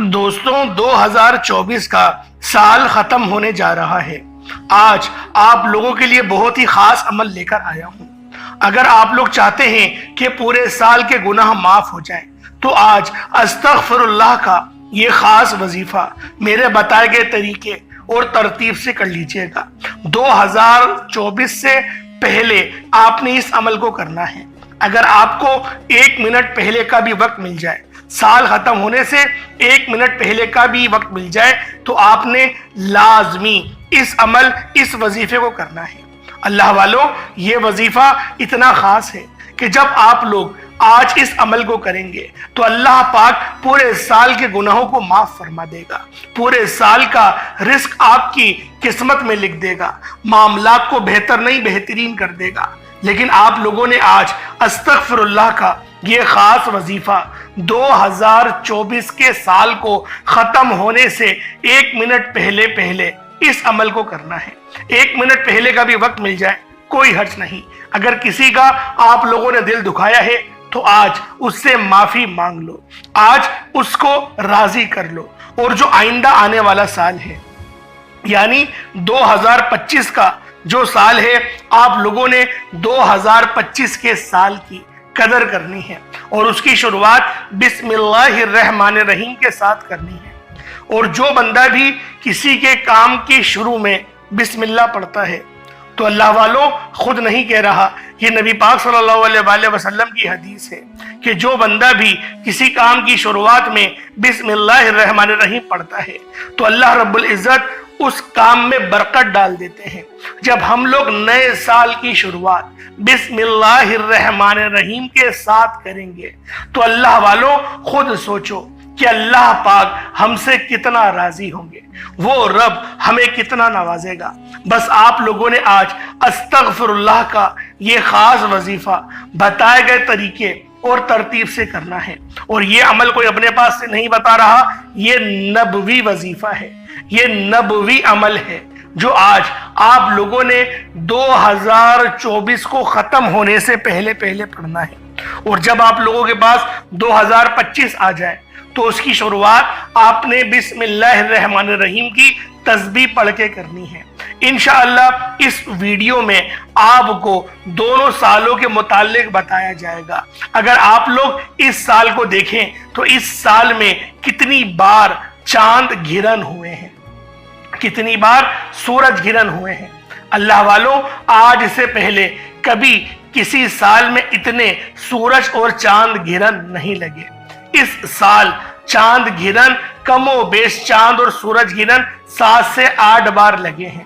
دوستوں 2024 کا سال ختم ہونے جا رہا ہے۔ آج آپ لوگوں کے لیے بہت ہی خاص عمل لے کر آیا ہوں۔ اگر آپ لوگ چاہتے ہیں کہ پورے سال کے گناہ معاف ہو جائیں تو آج استغفر اللہ کا یہ خاص وظیفہ میرے بتائے گئے طریقے اور ترتیب سے کر لیجئے گا۔ 2024 سے پہلے آپ نے اس عمل کو کرنا ہے۔ اگر آپ کو 1 منٹ پہلے کا بھی وقت مل جائے، سال ختم ہونے سے 1 منٹ پہلے کا بھی وقت مل جائے، تو آپ نے لازمی اس وظیفے کو کرنا ہے۔ اللہ والو، یہ وظیفہ اتنا خاص ہے کہ جب آپ لوگ آج اس عمل کو کریں گے تو اللہ پاک پورے سال کے گناہوں کو معاف فرما دے گا، پورے سال کا رزق آپ کی قسمت میں لکھ دے گا، معاملات کو بہتر نہیں بہترین کر دے گا۔ لیکن آپ لوگوں نے آج استغفر اللہ کا یہ خاص وظیفہ 2024 کے سال کو ختم ہونے سے 1 منٹ پہلے اس عمل کو کرنا ہے۔ 1 منٹ پہلے کا بھی وقت مل جائے کوئی حرج نہیں۔ اگر کسی کا آپ لوگوں نے دل دکھایا ہے تو آج اس سے معافی مانگ لو، آج اس کو راضی کر لو، اور جو آئندہ آنے والا سال ہے یعنی 2025 کا جو سال ہے، آپ لوگوں نے 2025 کے سال کی قدر کرنی ہے اور اس کی شروعات بسم اللہ الرحمن الرحیم کے ساتھ کرنی ہے۔ اور جو بندہ بھی کسی کے کام کی شروع میں بسم اللہ پڑھتا ہے تو اللہ والوں خود نہیں کہہ رہا، یہ نبی پاک صلی اللہ علیہ وآلہ وسلم کی حدیث ہے کہ جو بندہ بھی کسی کام کی شروعات میں بسم اللہ الرحمن الرحیم پڑھتا ہے تو اللہ رب العزت اس کام میں برکت ڈال دیتے ہیں۔ جب ہم لوگ نئے سال کی شروعات بسم اللہ الرحمن الرحیم کے ساتھ کریں گے تو اللہ والوں خود سوچو کہ اللہ پاک ہم سے کتنا راضی ہوں گے، وہ رب ہمیں کتنا نوازے گا۔ بس آپ لوگوں نے آج استغفر اللہ کا یہ خاص وظیفہ بتائے گئے طریقے اور ترتیب سے کرنا ہے، اور یہ عمل کوئی اپنے پاس سے نہیں بتا رہا، یہ نبوی وظیفہ ہے، یہ نبوی عمل ہے جو آج آپ لوگوں نے 2024 کو ختم ہونے سے پہلے پڑھنا ہے۔ اور جب آپ لوگوں کے پاس 2025 آ جائے تو اس کی شروعات آپ نے بسم اللہ الرحمن الرحیم کی تسبیح پڑھ کے کرنی ہے۔ انشاءاللہ اس ویڈیو میں آپ کو دونوں سالوں کے متعلق بتایا جائے گا۔ اگر آپ لوگ اس سال کو دیکھیں تو اس سال میں کتنی بار چاند گھرن ہوئے ہیں، کتنی بار سورج گھرن ہوئے ہیں۔ اللہ والوں، آج سے پہلے کبھی کسی سال میں اتنے سورج اور چاند گھرن نہیں لگے۔ اس سال چاند گھرن کم و بیش چاند اور سورج گھرن 7 سے 8 بار لگے ہیں۔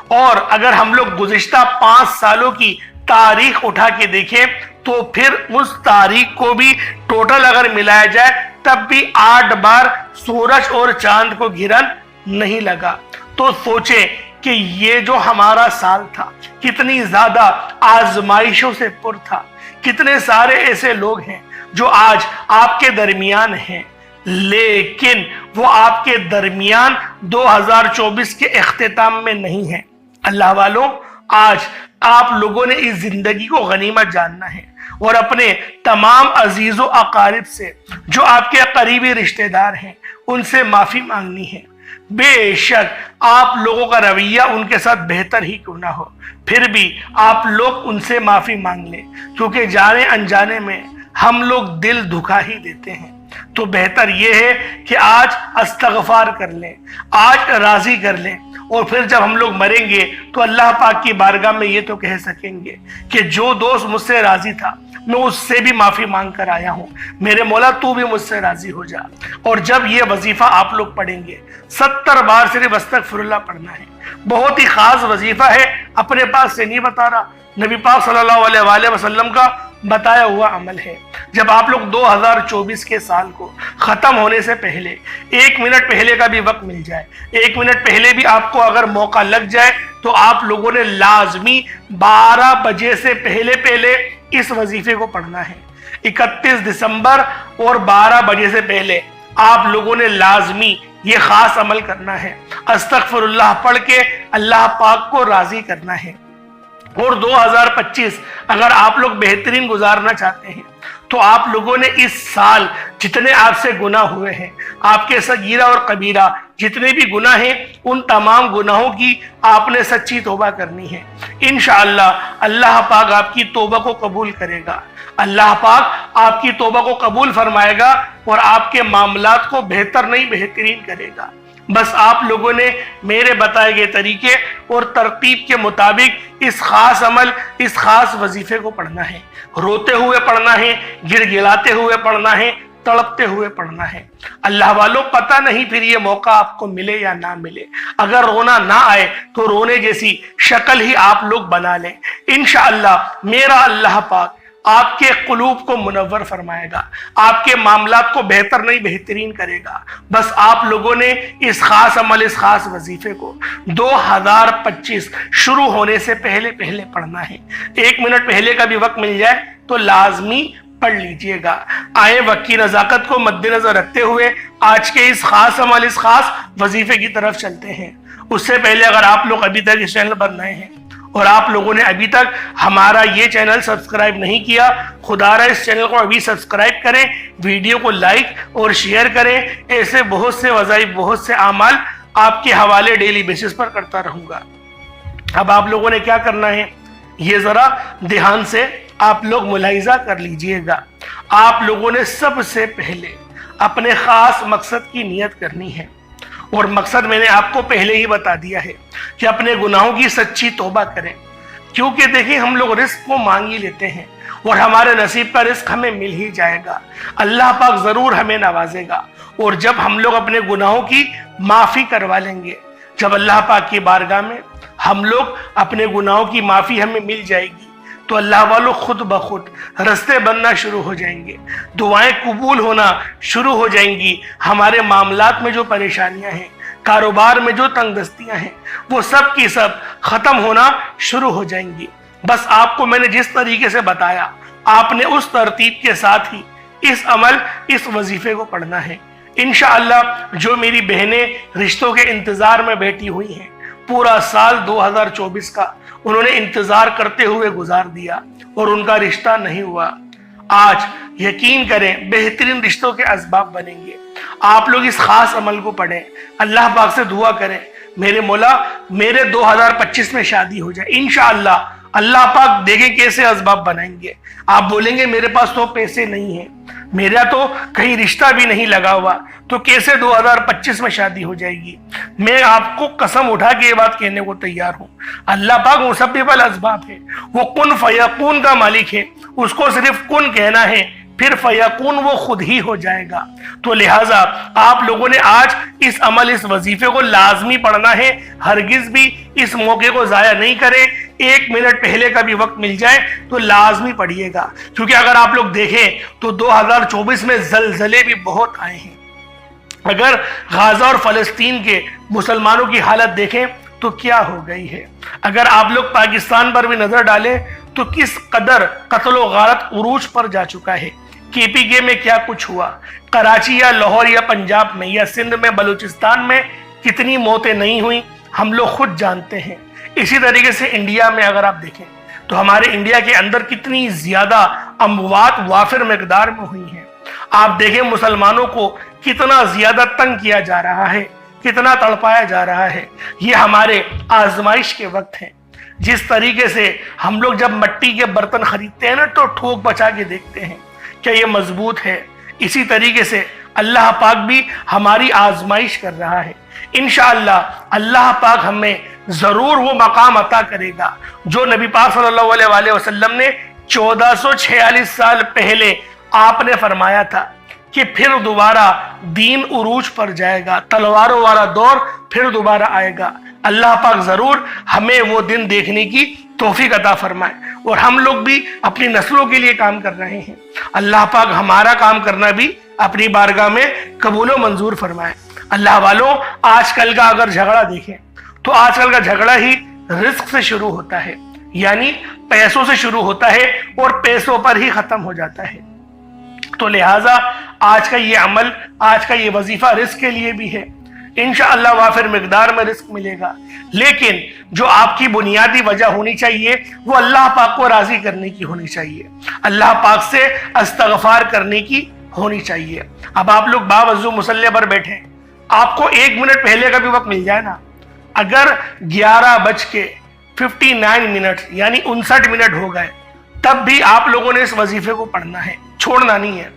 اور اگر ہم لوگ گزشتہ 5 سالوں کی تاریخ اٹھا کے دیکھیں تو پھر اس تاریخ کو بھی ٹوٹل اگر ملایا جائے تب بھی 8 بار سورج اور چاند کو گھرن نہیں لگا۔ تو سوچیں کہ یہ جو ہمارا سال تھا کتنی زیادہ آزمائشوں سے پر تھا، کتنے سارے ایسے لوگ ہیں جو آج آپ کے درمیان ہیں لیکن وہ آپ کے درمیان 2024 کے اختتام میں نہیں ہیں۔ اللہ والوں، آج آپ لوگوں نے اس زندگی کو غنیمت جاننا ہے اور اپنے تمام عزیز و اقارب سے جو آپ کے قریبی رشتہ دار ہیں ان سے معافی مانگنی ہے۔ بے شک آپ لوگوں کا رویہ ان کے ساتھ بہتر ہی کیوں نہ ہو، پھر بھی آپ لوگ ان سے معافی مانگ لیں، کیونکہ جانے انجانے میں ہم لوگ دل دکھا ہی دیتے ہیں۔ تو بہتر یہ ہے کہ آج استغفار کر لیں، آج راضی کر لیں، اور پھر جب ہم لوگ مریں گے تو اللہ پاک کی بارگاہ میں یہ تو کہہ سکیں گے کہ جو دوست مجھ سے راضی تھا میں اس سے بھی معافی مانگ کر آیا ہوں، میرے مولا تو بھی مجھ سے راضی ہو جا۔ اور جب یہ وظیفہ آپ لوگ پڑھیں گے 70 بار صرف استغفر اللہ پڑھنا ہے۔ بہت ہی خاص وظیفہ ہے، اپنے پاس سے نہیں بتا رہا، نبی پاک صلی اللہ علیہ وآلہ وسلم کا بتایا ہوا عمل ہے۔ جب آپ لوگ 2024 کے سال کو ختم ہونے سے پہلے 1 منٹ پہلے کا بھی وقت مل جائے، 1 منٹ پہلے بھی آپ کو اگر موقع لگ جائے تو آپ لوگوں نے لازمی 12 بجے سے پہلے اس وظیفے کو پڑھنا ہے۔ 31 دسمبر اور 12 بجے سے پہلے آپ لوگوں نے لازمی یہ خاص عمل کرنا ہے، استغفر اللہ پڑھ کے اللہ پاک کو راضی کرنا ہے۔ اور 2025 اگر آپ لوگ بہترین گزارنا چاہتے ہیں تو آپ لوگوں نے اس سال جتنے آپ سے گناہ ہوئے ہیں، آپ کے صغیرہ اور کبیرہ جتنے بھی گناہ ہیں، ان تمام گناہوں کی آپ نے سچی توبہ کرنی ہے۔ انشاءاللہ اللہ پاک آپ کی توبہ کو قبول کرے گا، اللہ پاک آپ کی توبہ کو قبول فرمائے گا اور آپ کے معاملات کو بہتر نہیں بہترین کرے گا۔ بس آپ لوگوں نے میرے بتائے گئے طریقے اور ترتیب کے مطابق اس خاص عمل، اس خاص وظیفے کو پڑھنا ہے، روتے ہوئے پڑھنا ہے، گڑ گڑاتے ہوئے پڑھنا ہے، تڑپتے ہوئے پڑھنا ہے۔ اللہ والوں پتہ نہیں پھر یہ موقع آپ کو ملے یا نہ ملے، اگر رونا نہ آئے تو رونے جیسی شکل ہی آپ لوگ بنا لیں۔ انشاءاللہ میرا اللہ پاک آپ کے قلوب کو منور فرمائے گا، آپ کے معاملات کو بہتر نہیں بہترین کرے گا۔ بس آپ لوگوں نے اس خاص عمل، اس خاص وظیفے کو 2025 شروع ہونے سے پہلے پڑھنا ہے۔ 1 منٹ پہلے کا بھی وقت مل جائے تو لازمی پڑھ لیجئے گا۔ آئے وقت کی نزاکت کو مد نظر رکھتے ہوئے آج کے اس خاص عمل، اس خاص وظیفے کی طرف چلتے ہیں۔ اس سے پہلے اگر آپ لوگ ابھی تک اس چینل پر نئے ہیں اور آپ لوگوں نے ابھی تک ہمارا یہ چینل سبسکرائب نہیں کیا، خدا را اس چینل کو ابھی سبسکرائب کریں، ویڈیو کو لائک اور شیئر کریں۔ ایسے بہت سے وظائف، بہت سے اعمال آپ کے حوالے ڈیلی بیسس پر کرتا رہوں گا۔ اب آپ لوگوں نے کیا کرنا ہے، یہ ذرا دھیان سے آپ لوگ ملاحظہ کر لیجئے گا۔ آپ لوگوں نے سب سے پہلے اپنے خاص مقصد کی نیت کرنی ہے، اور مقصد میں نے آپ کو پہلے ہی بتا دیا ہے کہ اپنے گناہوں کی سچی توبہ کریں، کیونکہ دیکھیں ہم لوگ رزق کو مانگ ہی لیتے ہیں اور ہمارے نصیب کا رزق ہمیں مل ہی جائے گا، اللہ پاک ضرور ہمیں نوازے گا۔ اور جب ہم لوگ اپنے گناہوں کی معافی کروا لیں گے، جب اللہ پاک کی بارگاہ میں ہم لوگ اپنے گناہوں کی معافی ہمیں مل جائے گی، تو اللہ والوں خود بخود رستے بننا شروع ہو جائیں گے، دعائیں قبول ہونا شروع ہو جائیں گی، ہمارے معاملات میں جو پریشانیاں ہیں، کاروبار میں جو تنگ دستیاں ہیں، وہ سب کی سب ختم ہونا شروع ہو جائیں گی۔ بس آپ کو میں نے جس طریقے سے بتایا، آپ نے اس ترتیب کے ساتھ ہی اس عمل، اس وظیفے کو پڑھنا ہے۔ انشاءاللہ جو میری بہنیں رشتوں کے انتظار میں بیٹھی ہوئی ہیں، پورا سال 2024 کا انہوں نے انتظار کرتے ہوئے گزار دیا اور ان کا رشتہ نہیں ہوا، آج یقین کریں بہترین رشتوں کے اسباب بنیں گے۔ آپ لوگ اس خاص عمل کو پڑھیں، اللہ پاک سے دعا کریں، میرے مولا میرے 2025 میں شادی ہو جائے۔ انشاءاللہ اللہ پاک دیکھیں کیسے اسباب بنائیں گے۔ آپ بولیں گے میرے پاس تو پیسے نہیں ہیں، میرا تو کہیں رشتہ بھی نہیں لگا ہوا، تو کیسے 2025 میں شادی ہو جائے گی؟ میں آپ کو قسم اٹھا کے یہ بات کہنے کو تیار ہوں، اللہ پاک مسبب الاسباب ہے، وہ کن فیکون کا مالک ہے، اس کو صرف کن کہنا ہے، پھر فیکون وہ خود ہی ہو جائے گا۔ تو لہٰذا آپ لوگوں نے آج اس عمل، اس وظیفے کو لازمی پڑھنا ہے، ہرگز بھی اس موقع کو ضائع نہیں کریں۔ 1 منٹ پہلے کا بھی وقت مل جائے تو لازمی پڑھیے گا، کیونکہ اگر آپ لوگ دیکھیں تو 2024 میں زلزلے بھی بہت آئے ہیں۔ اگر غزہ اور فلسطین کے مسلمانوں کی حالت دیکھیں تو کیا ہو گئی ہے، اگر آپ لوگ پاکستان پر بھی نظر ڈالیں تو کس قدر قتل و غارت عروج پر جا چکا ہے۔ KPK میں کیا کچھ ہوا، کراچی یا لاہور یا پنجاب میں یا سندھ میں، بلوچستان میں کتنی موتیں نہیں ہوئیں، ہم لوگ خود جانتے ہیں۔ اسی طریقے سے انڈیا میں اگر آپ دیکھیں تو ہمارے انڈیا کے اندر کتنی زیادہ اموات وافر مقدار میں ہوئی ہیں۔ آپ دیکھیں مسلمانوں کو کتنا زیادہ تنگ کیا جا رہا ہے، کتنا تڑپایا جا رہا ہے۔ یہ ہمارے آزمائش کے وقت ہیں۔ جس طریقے سے ہم لوگ جب مٹی کے برتن خریدتے ہیں نا تو ٹھوک بچا کے دیکھتے ہیں کہ یہ مضبوط ہے، اسی طریقے سے اللہ پاک بھی ہماری آزمائش کر رہا ہے۔ انشاءاللہ اللہ پاک ہمیں ضرور وہ مقام عطا کرے گا جو نبی پاک صلی اللہ علیہ وآلہ وسلم نے 1446 سال پہلے آپ نے فرمایا تھا کہ پھر دوبارہ دین عروج پر جائے گا، تلواروں والا دور پھر دوبارہ آئے گا۔ اللہ پاک ضرور ہمیں وہ دن دیکھنے کی توفیق عطا فرمائے، اور ہم لوگ بھی اپنی نسلوں کے لیے کام کر رہے ہیں، اللہ پاک ہمارا کام کرنا بھی اپنی بارگاہ میں قبول و منظور فرمائے۔ اللہ والوں آج کل کا اگر جھگڑا دیکھیں تو آج کل کا جھگڑا ہی رزق سے شروع ہوتا ہے، یعنی پیسوں سے شروع ہوتا ہے اور پیسوں پر ہی ختم ہو جاتا ہے۔ تو لہٰذا آج کا یہ عمل، آج کا یہ وظیفہ رزق کے لیے بھی ہے۔ انشاءاللہ وافر مقدار میں رزق ملے گا، لیکن جو آپ کی بنیادی وجہ ہونی چاہیے وہ اللہ پاک کو راضی کرنے کی ہونی چاہیے، اللہ پاک سے استغفار کرنے کی ہونی چاہیے۔ اب آپ لوگ باوضو مصلی پر بیٹھے، آپ کو 1 منٹ پہلے کا بھی وقت مل جائے نا، اگر 11:59 یعنی 59 منٹ ہو گئے تب بھی آپ لوگوں نے اس وظیفے کو پڑھنا ہے، چھوڑنا نہیں ہے۔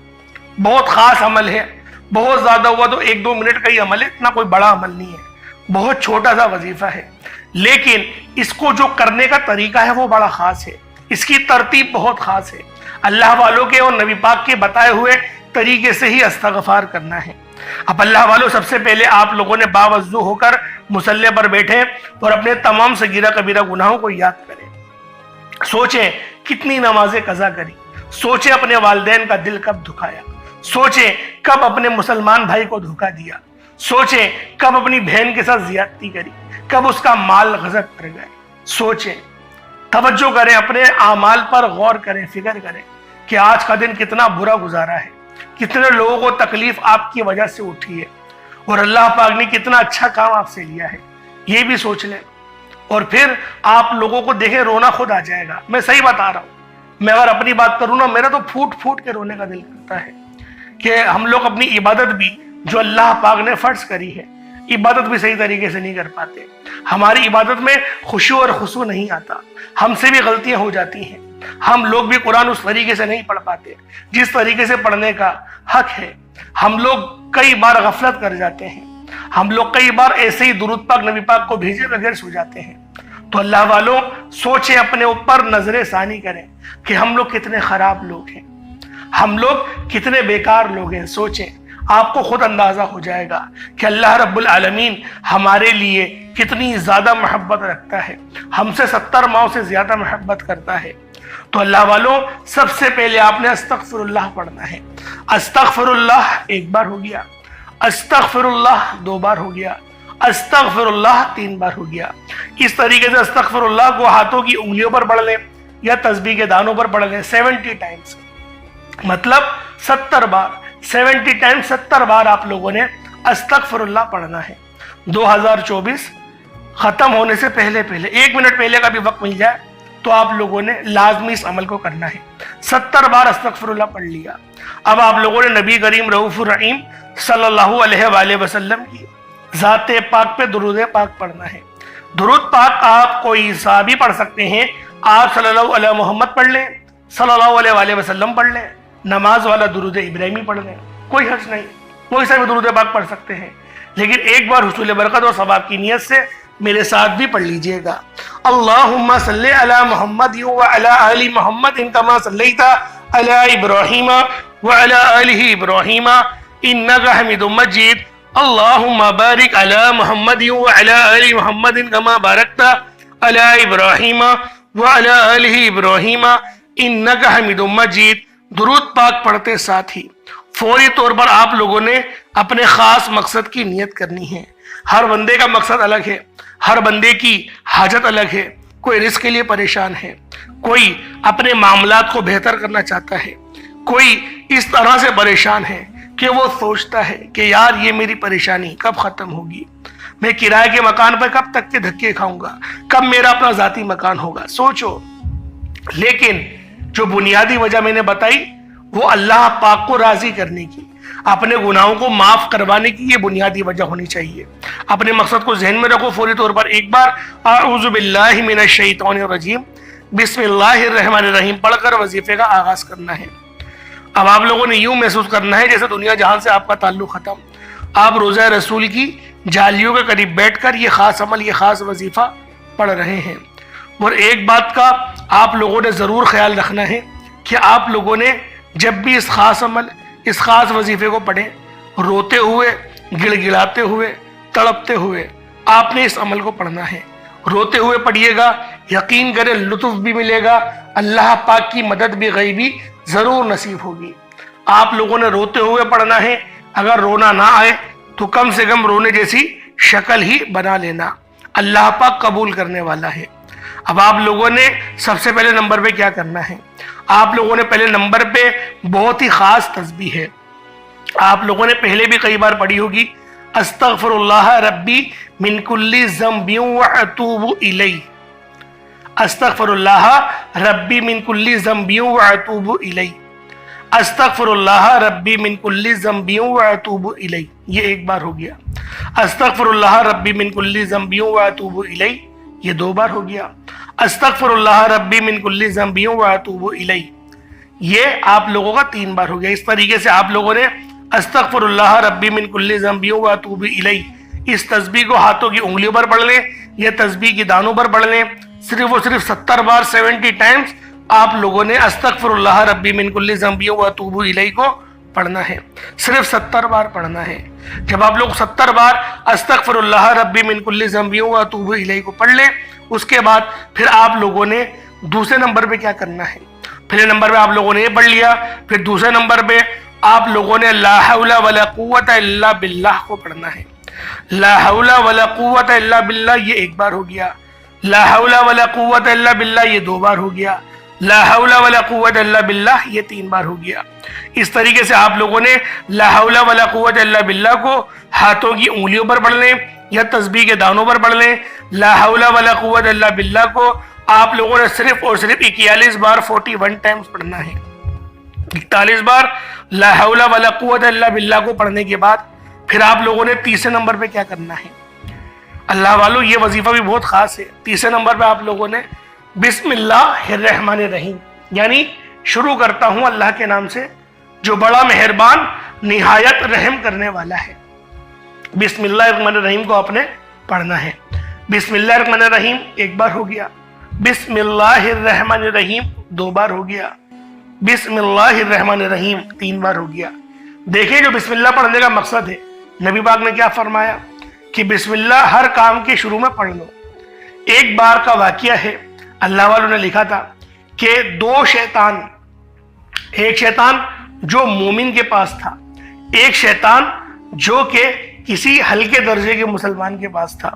بہت خاص عمل ہے، بہت زیادہ ہوا تو 1-2 منٹ کا ہی عمل ہے، اتنا کوئی بڑا عمل نہیں ہے، بہت چھوٹا سا وظیفہ ہے، لیکن اس کو جو کرنے کا طریقہ ہے وہ بڑا خاص ہے، اس کی ترتیب بہت خاص ہے۔ اللہ والوں کے اور نبی پاک کے بتائے ہوئے طریقے سے ہی استغفار کرنا ہے۔ اب اللہ والوں، سب سے پہلے آپ لوگوں نے باوضو ہو کر مصلی پر بیٹھے اور اپنے تمام صغیرہ کبیرہ گناہوں کو یاد کریں، سوچیں کتنی نمازیں قضا کری، سوچیں اپنے والدین کا دل کب دکھایا، سوچیں کب اپنے مسلمان بھائی کو دھوکہ دیا، سوچیں کب اپنی بہن کے ساتھ زیادتی کری، کب اس کا مال غصب کر گئے، سوچیں، توجہ کریں، اپنے اعمال پر غور کریں، فکر کریں کہ آج کا دن کتنا برا گزارا ہے، کتنے لوگوں کو تکلیف آپ کی وجہ سے اٹھی ہے، اور اللہ پاک نے کتنا اچھا کام آپ سے لیا ہے، یہ بھی سوچ لیں۔ اور پھر آپ لوگوں کو دیکھیں، رونا خود آ جائے گا۔ میں صحیح بتا رہا ہوں، میں اگر اپنی بات کروں نا، میرا تو پھوٹ پھوٹ کے رونے کا دل کرتا ہے کہ ہم لوگ اپنی عبادت بھی جو اللہ پاک نے فرض کری ہے، عبادت بھی صحیح طریقے سے نہیں کر پاتے، ہماری عبادت میں خشوع اور خضوع نہیں آتا، ہم سے بھی غلطیاں ہو جاتی ہیں، ہم لوگ بھی قرآن اس طریقے سے نہیں پڑھ پاتے جس طریقے سے پڑھنے کا حق ہے، ہم لوگ کئی بار غفلت کر جاتے ہیں، ہم لوگ کئی بار ایسے ہی درود پاک نبی پاک کو بھیجے بغیر سو جاتے ہیں۔ تو اللہ والوں، سوچیں، اپنے اوپر نظر ثانی کریں کہ ہم لوگ کتنے خراب لوگ ہیں، ہم لوگ کتنے بیکار لوگ ہیں۔ سوچیں، آپ کو خود اندازہ ہو جائے گا کہ اللہ رب العالمین ہمارے لیے کتنی زیادہ محبت رکھتا ہے، ہم سے 70 ماؤں سے زیادہ محبت کرتا ہے۔ تو اللہ والوں، سب سے پہلے آپ نے استغفر اللہ پڑھنا ہے۔ استغفر اللہ 1 بار ہو گیا، استغفر اللہ 2 بار ہو گیا، استغفر اللہ 3 بار ہو گیا۔ اس طریقے سے استغفر اللہ کو ہاتھوں کی انگلیوں پر پڑھ لیں یا تسبیح کے دانوں پر پڑھ لیں 70 ٹائمز، مطلب 70 بار، 70 ٹائمز 70 بار آپ لوگوں نے استغفر اللہ پڑھنا ہے۔ 2024 ختم ہونے سے پہلے 1 منٹ پہلے کا بھی وقت مل جائے تو آپ لوگوں نے لازمی اس عمل کو کرنا ہے۔ 70 بار استغفر اللہ پڑھ لیا۔ اب آپ لوگوں نے نبی کریم رؤوف الرحیم صلی اللہ علیہ وآلہ وسلم کی ذات پاک پہ درود پاک پڑھنا ہے۔ درود پاک آپ کوئی سا بھی پڑھ سکتے ہیں، آپ صلی اللہ علیہ محمد پڑھ لیں، صلی اللہ علیہ وآلہ وسلم پڑھ لیں، نماز والا درود ابراہیمی پڑھ لیں، کوئی حرج نہیں، کوئی سا بھی درود پاک پڑھ سکتے ہیں، لیکن ایک بار حصول برکت اور ثواب کی نیت سے میرے ساتھ بھی پڑھ لیجئے گا۔ اللہم صلی علی محمد وعلی آل محمد کما صلیت علی ابراہیم وعلی آل ابراہیم انک حمید مجید۔ اللہم بارک علی محمد وعلی آل محمد کما بارکت علی ابراہیم وعلی آل ابراہیم انک حمید مجید۔ درود پاک پڑھتے ساتھ ہی فوری طور پر آپ لوگوں نے اپنے خاص مقصد کی نیت کرنی ہے۔ ہر بندے کا مقصد الگ ہے، ہر بندے کی حاجت الگ ہے، کوئی رزق کے لیے پریشان ہے، کوئی اپنے معاملات کو بہتر کرنا چاہتا ہے، کوئی اس طرح سے پریشان ہے کہ وہ سوچتا ہے کہ یار یہ میری پریشانی کب ختم ہوگی، میں کرائے کے مکان پر کب تک کے دھکے کھاؤں گا، کب میرا اپنا ذاتی مکان ہوگا، سوچو۔ لیکن جو بنیادی وجہ میں نے بتائی وہ اللہ پاک کو راضی کرنے کی، اپنے گناہوں کو معاف کروانے کی یہ بنیادی وجہ ہونی چاہیے۔ اپنے مقصد کو ذہن میں رکھو، فوری طور پر 1 بار اعوذ باللہ من الشیطان الرجیم بسم اللہ الرحمن الرحیم پڑھ کر وظیفے کا آغاز کرنا ہے۔ اب آپ لوگوں نے یوں محسوس کرنا ہے جیسے دنیا جہان سے آپ کا تعلق ختم، آپ روزہ رسول کی جالیوں کے قریب بیٹھ کر یہ خاص عمل، یہ خاص وظیفہ پڑھ رہے ہیں۔ اور ایک بات کا آپ لوگوں نے ضرور خیال رکھنا ہے کہ آپ لوگوں نے جب بھی اس خاص عمل، اس خاص وظیفے کو پڑھیں، روتے ہوئے، گڑ گڑاتے ہوئے، تڑپتے ہوئے آپ نے اس عمل کو پڑھنا ہے۔ روتے ہوئے پڑھیے گا، یقین کریں لطف بھی ملے گا، اللہ پاک کی مدد بھی غیبی ضرور نصیب ہوگی۔ آپ لوگوں نے روتے ہوئے پڑھنا ہے، اگر رونا نہ آئے تو کم سے کم رونے جیسی شکل ہی بنا لینا، اللہ پاک قبول کرنے والا ہے۔ اب آپ لوگوں نے سب سے پہلے نمبر پہ کیا کرنا ہے؟ آپ لوگوں نے پہلے نمبر پہ بہت ہی خاص تسبیح ہے، آپ لوگوں نے پہلے بھی کئی بار پڑھی ہوگی، استغفر اللہ ربی من کل ذنب واتوب الیہ، استغفر اللہ ربی من کل ذنب واتوب الیہ، استغفر اللہ ربی من کل ذنب واتوب الیہ، یہ ایک بار ہو گیا۔ استغفر اللہ ربی من کل ذنب واتوب الیہ، یہ دو بار ہو گیا۔ استغفر اللہ ربی من کل ذنب واتوب الیہ، یہ آپ لوگوں کا 3 بار ہو گیا۔ اس طریقے سے آپ لوگوں نے استغفر اللہ ربی من کل ذنب واتوب الیہ، اس تسبیح کو ہاتھوں کی انگلیوں پر پڑھ لیں، یہ تسبیح کی دانوں پر پڑھ لیں، صرف و صرف 70 بار 70 ٹائمز آپ لوگوں نے استغفر اللہ ربی من کل ذنب واتوب الیہ کو پڑھنا ہے، صرف 70 بار پڑھنا ہے۔ جب آپ لوگ 70 بار استغفر اللہ ربی من کل ذنب واتوب الیہ کو پڑھ لیں، اس کے بعد پھر آپ لوگوں نے دوسرے نمبر پہ کیا کرنا ہے؟ پہلے نمبر پہ آپ لوگوں نے یہ پڑھ لیا، پھر دوسرے نمبر پہ آپ لوگوں نے لا حول ولا قوت الا باللہ کو پڑھنا ہے۔ لا حول ولا قوت الا باللہ یہ ایک بار ہو گیا، لا حول ولا قوت الا باللہ یہ 2 بار ہو گیا، لا حول ولا قوت الا باللہ یہ 3 بار ہو گیا۔ اس طریقے سے آپ لوگوں نے لا حول ولا قوت الا باللہ کو ہاتھوں کی انگلیوں پر پڑھ لیں یا تسبیح کے دانوں پر پڑھ لیں۔ لا حول ولا قوت الا باللہ کو آپ لوگوں نے صرف اور صرف 41 بار 41 ٹائمز پڑھنا ہے۔ 41 بار لا حول ولا قوت الا باللہ کو پڑھنے کے بعد پھر آپ لوگوں نے تیسرے نمبر پہ کیا کرنا ہے؟ اللہ والو یہ وظیفہ بھی بہت خاص ہے۔ تیسرے نمبر پہ آپ لوگوں نے بسم اللہ الرحمن الرحیم، یعنی شروع کرتا ہوں اللہ کے نام سے جو بڑا مہربان نہایت رحم کرنے والا ہے۔ بسم اللہ الرحمن الرحیم کو آپ نے پڑھنا ہے۔ بسم اللہ الرحمن الرحیم ایک بار ہو گیا، بسم اللہ الرحمن الرحیم 2 بار ہو گیا، بسم اللہ الرحمن الرحیم 3 بار ہو گیا۔ دیکھیں جو بسم اللہ پڑھنے کا مقصد ہے، نبی پاک نے کیا فرمایا کہ بسم اللہ ہر کام کے شروع میں پڑھ لو۔ ایک بار کا واقعہ ہے، اللہ والوں نے لکھا تھا کہ 2 شیطان، ایک شیطان جو مومن کے پاس تھا، ایک شیطان جو کہ کسی ہلکے درجے کے مسلمان کے پاس تھا۔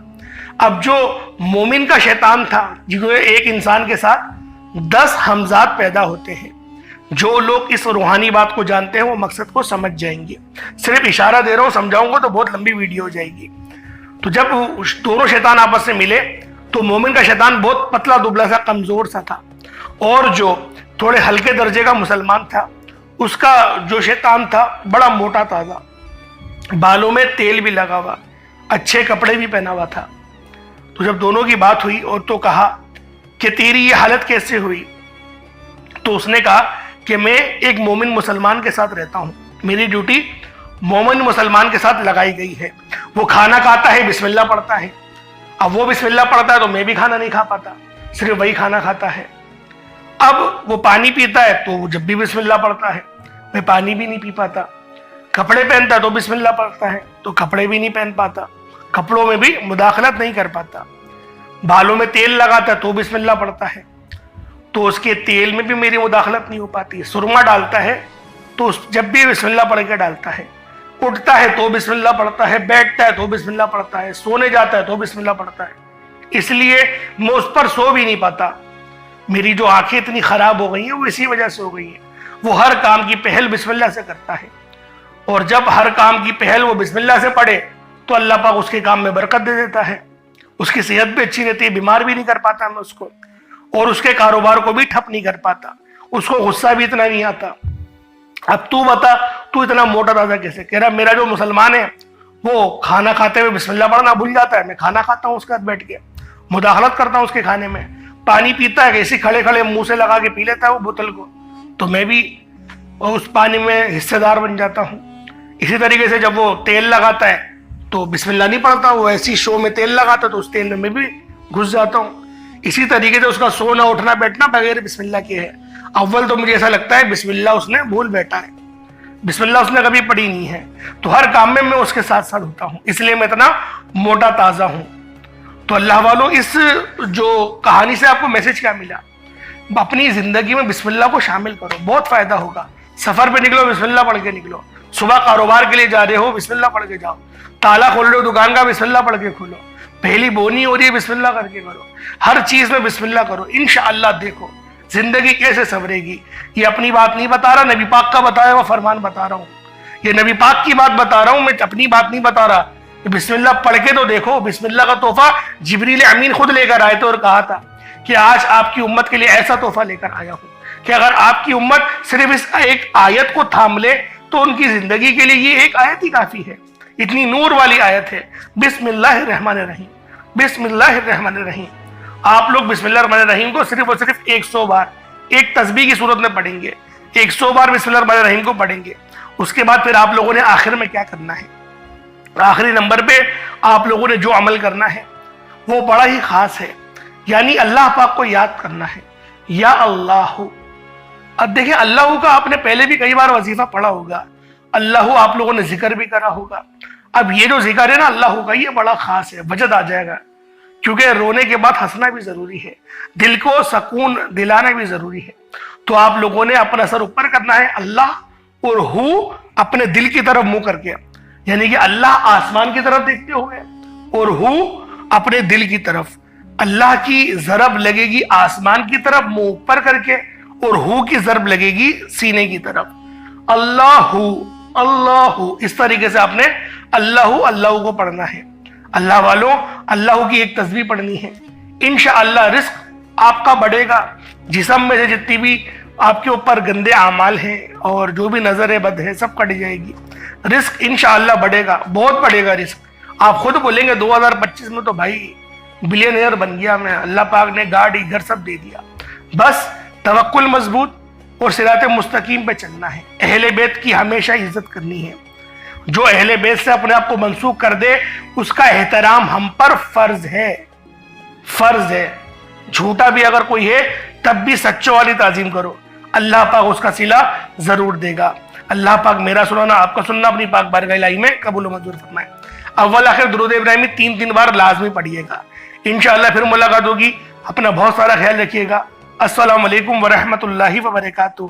اب جو مومن کا شیطان تھا، جو ایک انسان کے ساتھ 10 ہمزاد پیدا ہوتے ہیں۔ جو لوگ اس روحانی بات کو جانتے ہیں وہ مقصد کو سمجھ جائیں گے، صرف اشارہ دے رہا ہوں، سمجھاؤں گا تو بہت لمبی ویڈیو ہو جائے گی۔ تو جب دونوں شیطان آپس میں ملے تو مومن کا شیطان بہت پتلا دبلا سا کمزور سا تھا، اور جو تھوڑے ہلکے درجے کا مسلمان تھا اس کا جو شیطان تھا بڑا موٹا تازہ، بالوں میں تیل بھی لگا ہوا، اچھے کپڑے بھی پہنا ہوا تھا۔ تو جب دونوں کی بات ہوئی اور تو کہا کہ تیری یہ حالت کیسے ہوئی، تو اس نے کہا کہ میں ایک مومن مسلمان کے ساتھ رہتا ہوں، میری ڈیوٹی مومن مسلمان کے ساتھ لگائی گئی ہے۔ وہ کھانا کھاتا ہے بسم اللہ پڑھتا ہے، اب وہ بسم اللہ پڑھتا ہے تو میں بھی کھانا نہیں کھا پاتا، صرف وہی کھانا کھاتا ہے۔ اب وہ پانی پیتا ہے تو جب بھی بسم اللہ پڑھتا ہے، میں پانی بھی نہیں پی پاتا۔ کپڑے پہنتا ہے تو بسم اللہ پڑھتا ہے تو کپڑے بھی نہیں پہن پاتا، کپڑوں میں بھی مداخلت نہیں کر پاتا۔ بالوں میں تیل لگاتا ہے تو بسم اللہ پڑھتا ہے تو اس کے تیل میں بھی میری مداخلت نہیں ہو پاتی۔ سرما ڈالتا ہے تو جب بھی بسم اللہ پڑھ کے ڈالتا ہے، اٹھتا ہے تو بسم اللہ پڑھتا ہے، بیٹھتا ہے تو بسم اللہ پڑھتا ہے، سونے جاتا ہے تو بسم اللہ پڑھتا ہے۔ اس لیے میں اس پر سو بھی نہیں پاتا، میری جو آنکھیں اتنی خراب ہو گئی ہیں وہ اسی وجہ سے ہو گئی ہیں۔ وہ ہر کام کی پہل بسم اللہ سے کرتا ہے، اور جب ہر کام کی پہل وہ بسم اللہ سے پڑھے تو اللہ پاک اس کے کام میں برکت دے دیتا ہے، اس کی صحت بھی اچھی رہتی ہے، بیمار بھی نہیں کر پاتا میں اس کو، اور اس کے کاروبار کو بھی ٹھپ نہیں کر پاتا، اس کو غصہ بھی اتنا نہیں آتا۔ اب تو بتا، تو اتنا موٹا تازہ کیسے؟ کہہ رہا میرا جو مسلمان ہے وہ کھانا کھاتے ہوئے بسم اللہ پڑھنا بھول جاتا ہے، میں کھانا کھاتا ہوں اس کے ساتھ بیٹھ کے، مداخلت کرتا ہوں اس کے کھانے میں، پانی پیتا ہے ایسے کھڑے کھڑے منہ سے لگا کے پی لیتا ہے وہ بوتل کو، تو میں بھی اس پانی میں حصے دار بن جاتا ہوں۔ اسی طریقے سے جب وہ تیل لگاتا ہے تو بسم اللہ نہیں پڑھتا، وہ ایسی شو میں تیل لگاتا ہے تو اس تیل میں بھی گھس جاتا ہوں۔ اسی طریقے سے اس کا سونا اٹھنا بیٹھنا بغیر بسم اللہ کے ہے۔ اول تو مجھے ایسا لگتا ہے بسم اللہ اس نے بھول بیٹھا ہے، بسم اللہ اس نے کبھی پڑھی نہیں ہے، تو ہر کام میں اس کے ساتھ ساتھ ہوتا ہوں، اس لیے میں اتنا موٹا تازہ ہوں۔ تو اللہ والوں، اس جو کہانی سے آپ کو میسج کیا ملا؟ اپنی زندگی میں بسم اللہ کو شامل کرو، بہت فائدہ ہوگا۔ سفر پہ نکلو بسم اللہ پڑھ کے نکلو، صبح کاروبار کے لیے جا رہے ہو بسم اللہ پڑھ کے جاؤ، تالا کھول رہے ہو دکان کا بسم اللہ پڑھ کے کھولو، پہلی بونی ہو رہی ہے بسم اللہ کر کے کرو، ہر چیز میں بسم اللہ کرو، انشاءاللہ دیکھو زندگی کیسے سنورے گی۔ یہ اپنی بات نہیں بتا رہا، نبی پاک کا بتایا ہوا فرمان بتا رہا ہوں، یہ نبی پاک کی بات بتا رہا ہوں، میں اپنی بات نہیں بتا رہا۔ بسم اللہ پڑھ کے تو دیکھو. بسم اللہ کا تحفہ جبریل امین خود لے کر آئے تھے اور کہا تھا کہ آج آپ کی امت کے لیے ایسا تحفہ لے کر آیا ہوں کہ اگر آپ کی امت صرف اس ایک آیت کو تھام لے تو ان کی زندگی کے لیے یہ ایک آیت ہی کافی ہے. اتنی نور والی آیت ہے. بسم اللہ الرحمن الرحیم. بسم اللہ الرحمن الرحیم. آپ لوگ بسم اللہ الرحمن الرحیم کو صرف اور صرف 100 بار ایک تسبیح کی صورت میں پڑھیں گے. 100 بار بسم اللہ الرحمن الرحیم کو پڑھیں گے. اس کے بعد پھر آپ لوگوں نے آخر میں کیا کرنا ہے؟ آخری نمبر پہ آپ لوگوں نے جو عمل کرنا ہے وہ بڑا ہی خاص ہے. یعنی اللہ پاک کو یاد کرنا ہے. یا اللہ. اب دیکھیں اللہ کا آپ نے پہلے بھی کئی بار وظیفہ پڑھا ہوگا. اللہ آپ لوگوں نے ذکر بھی کرا ہوگا. اب یہ جو ذکر ہے نا اللہ کا یہ بڑا خاص ہے. وجد آ جائے گا کیونکہ رونے کے بعد ہنسنا بھی ضروری ہے. دل کو سکون دلانا بھی ضروری ہے. تو آپ لوگوں نے اپنا سر اوپر کرنا ہے اللہ اور ہو اپنے دل کی طرف منہ کر کے. یعنی کہ اللہ آسمان کی طرف دیکھتے ہوئے اور ہو اپنے دل کی طرف. اللہ کی ضرب لگے گی آسمان کی طرف منہ اوپر کر کے اور ہو کی ضرب لگے گی سینے کی طرف. اللہ اللہ. اس طریقے سے آپ نے اللہ اللہ کو پڑھنا ہے. اللہ والوں اللہ کی ایک تسبیح پڑھنی ہے. انشاءاللہ رزق آپ کا بڑھے گا. جسم میں سے جتنی بھی آپ کے اوپر گندے اعمال ہیں اور جو بھی نظر بد ہے سب کٹ جائے گی. رزق انشاءاللہ بڑھے گا. بہت بڑھے گا رزق. آپ خود بولیں گے 2025 میں تو بھائی بلینئر بن گیا میں. اللہ پاک نے گاڑی گھر سب دے دیا. بس توکل مضبوط اور صراط مستقیم پہ چلنا ہے. اہل بیت کی ہمیشہ عزت کرنی ہے. جو اہل بیت سے اپنے آپ کو منسوخ کر دے اس کا احترام ہم پر فرض ہے. فرض ہے. جھوٹا بھی اگر کوئی ہے تب بھی سچوں والی تعظیم کرو. اللہ پاک اس کا صلہ ضرور دے گا. اللہ پاک میرا سنانا آپ کا سننا اپنی پاک بارگاہ الہی میں قبول و منظور فرمائے. اول آخر درود ابراہیمی 3 بار لازمی پڑھیے گا. انشاءاللہ پھر ملاقات ہوگی. اپنا بہت سارا خیال رکھیے گا. السلام علیکم ورحمۃ اللہ وبرکاتہ.